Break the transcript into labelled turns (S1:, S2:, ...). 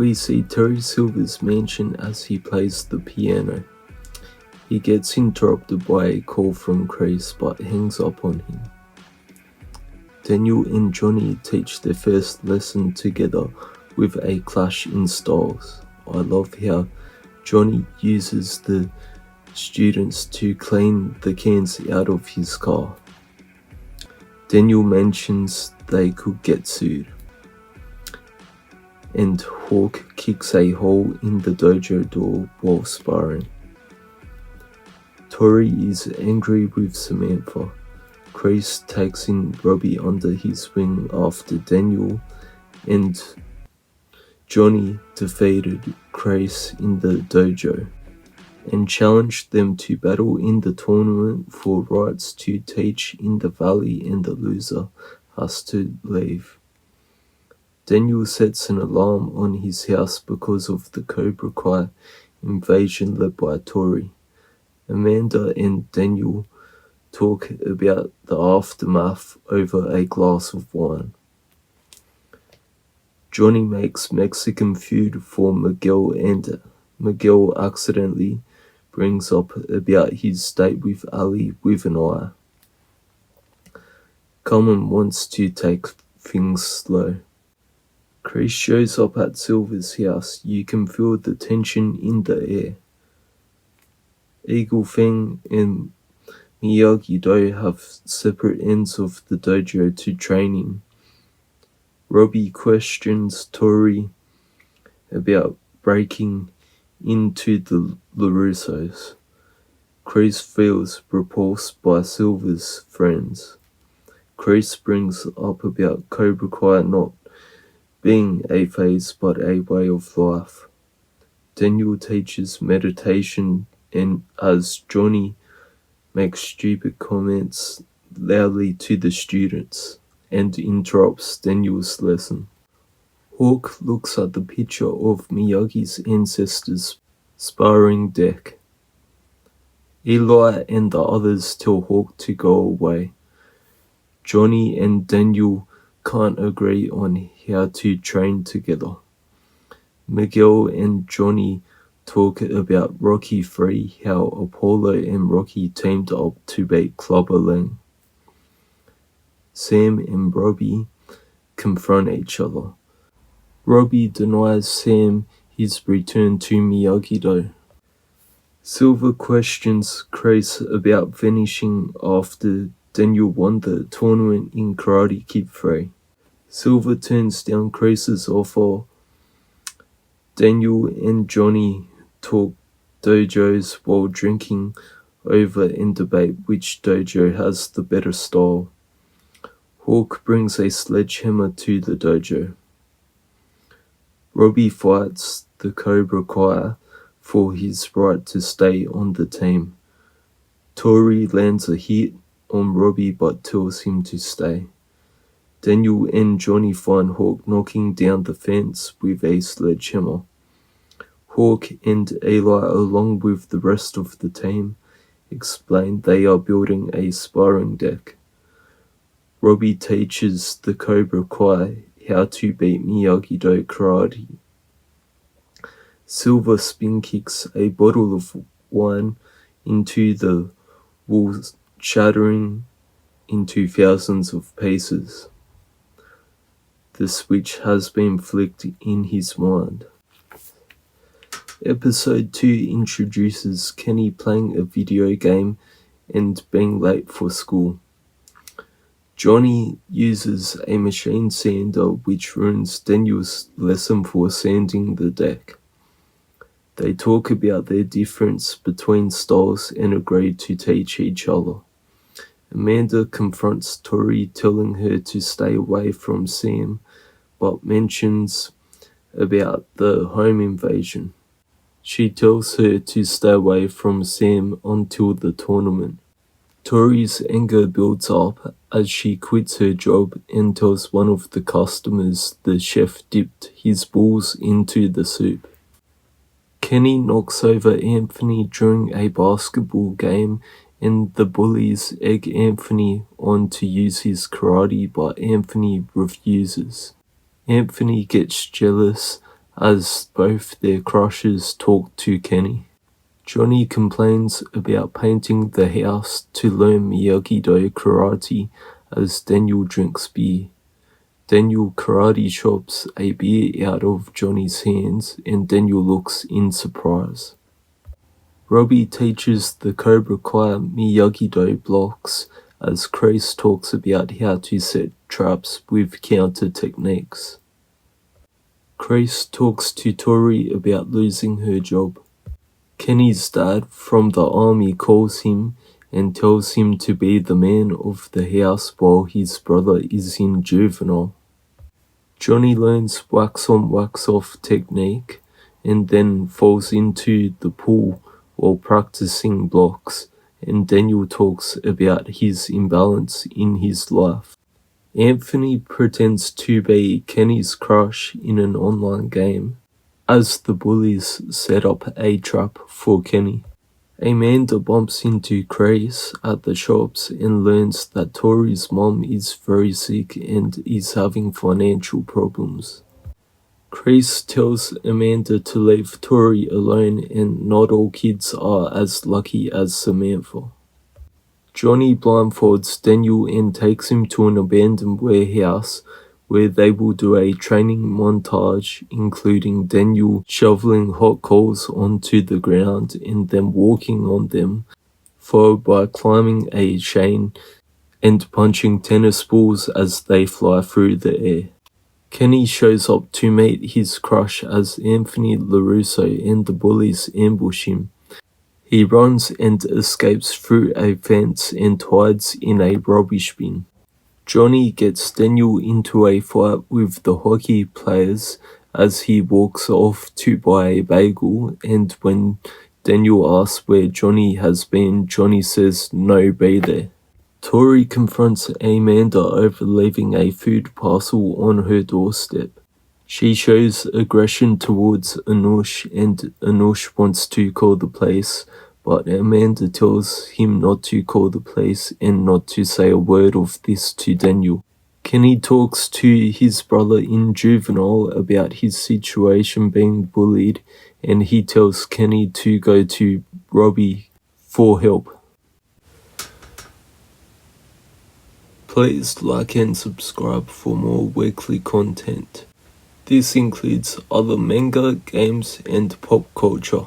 S1: We see Terry Silver's mansion as he plays the piano. He gets interrupted by a call from Chris but hangs up on him. Daniel and Johnny teach their first lesson together with a clash in styles. I love how Johnny uses the students to clean the cans out of his car. Daniel mentions they could get sued. And Hawk kicks a hole in the dojo door while sparring. Tori is angry with Samantha. Chris takes in Robbie under his wing after Daniel and Johnny defeated Chris in the dojo and challenged them to battle in the tournament for rights to teach in the valley, and the loser has to leave. Daniel sets an alarm on his house because of the Cobra Kai invasion led by Tori. Amanda and Daniel talk about the aftermath over a glass of wine. Johnny makes Mexican food for Miguel, and Miguel accidentally brings up about his date with Ali with an eye. Carmen wants to take things slow. Chris shows up at Silver's house. You can feel the tension in the air. Eagle Fang and Miyagi-Do have separate ends of the dojo to training. Robbie questions Tori about breaking into the LaRussos. Chris feels repulsed by Silver's friends. Chris brings up about Cobra Kai not being a phase but a way of life. Daniel teaches meditation, and as Johnny makes stupid comments loudly to the students and interrupts Daniel's lesson. Hawk looks at the picture of Miyagi's ancestors' sparring deck. Eli and the others tell Hawk to go away. Johnny and Daniel can't agree on how to train together. Miguel and Johnny talk about Rocky III, how Apollo and Rocky teamed up to beat Clubber Lang. Sam and Robbie confront each other. Robbie denies Sam his return to Miyagi-Do. Silver questions Chris about finishing after Daniel won the tournament in Karate Kid 3. Silver turns down Chris's offer. Daniel and Johnny talk dojos while drinking over and debate which dojo has the better style. Hawk brings a sledgehammer to the dojo. Robbie fights the Cobra Kai for his right to stay on the team. Tori lands a hit on Robbie but tells him to stay. Daniel and Johnny find Hawk knocking down the fence with a sledgehammer. Hawk and Eli, along with the rest of the team, explain they are building a sparring deck. Robbie teaches the Cobra Kai how to beat Miyagi-Do karate. Silver spin kicks a bottle of wine into the walls, shattering into thousands of pieces. The switch has been flicked in his mind. Episode 2 introduces Kenny playing a video game and being late for school. Johnny uses a machine sander which ruins Daniel's lesson for sanding the deck. They talk about their difference between styles and agree to teach each other. Amanda confronts Tori, telling her to stay away from Sam, but mentions about the home invasion. She tells her to stay away from Sam until the tournament. Tori's anger builds up as she quits her job and tells one of the customers the chef dipped his balls into the soup. Kenny knocks over Anthony during a basketball game, and the bullies egg Anthony on to use his karate, but Anthony refuses. Anthony gets jealous as both their crushes talk to Kenny. Johnny complains about painting the house to learn Miyagi-Do karate as Daniel drinks beer. Daniel karate chops a beer out of Johnny's hands and Daniel looks in surprise. Robbie teaches the cobrakai Miyagi-Do blocks as Chris talks about how to set traps with counter techniques. Chris talks to Tori about losing her job. Kenny's dad from the army calls him and tells him to be the man of the house while his brother is in juvenile. Johnny learns wax on wax off technique and then falls into the pool while practicing blocks, and Daniel talks about his imbalance in his life. Anthony pretends to be Kenny's crush in an online game as the bullies set up a trap for Kenny. Amanda bumps into Chris at the shops and learns that Tori's mom is very sick and is having financial problems. Chris tells Amanda to leave Tori alone and not all kids are as lucky as Samantha. Johnny blindfolds Daniel and takes him to an abandoned warehouse where they will do a training montage including Daniel shoveling hot coals onto the ground and then walking on them, followed by climbing a chain and punching tennis balls as they fly through the air. Kenny shows up to meet his crush as Anthony LaRusso and the bullies ambush him. He runs and escapes through a fence and hides in a rubbish bin. Johnny gets Daniel into a fight with the hockey players as he walks off to buy a bagel, and when Daniel asks where Johnny has been, Johnny says no, be there. Tori confronts Amanda over leaving a food parcel on her doorstep. She shows aggression towards Anush and Anush wants to call the police, but Amanda tells him not to call the police and not to say a word of this to Daniel. Kenny talks to his brother in juvenile about his situation being bullied and he tells Kenny to go to Robbie for help. Please like and subscribe for more weekly content. This includes other manga, games, and pop culture.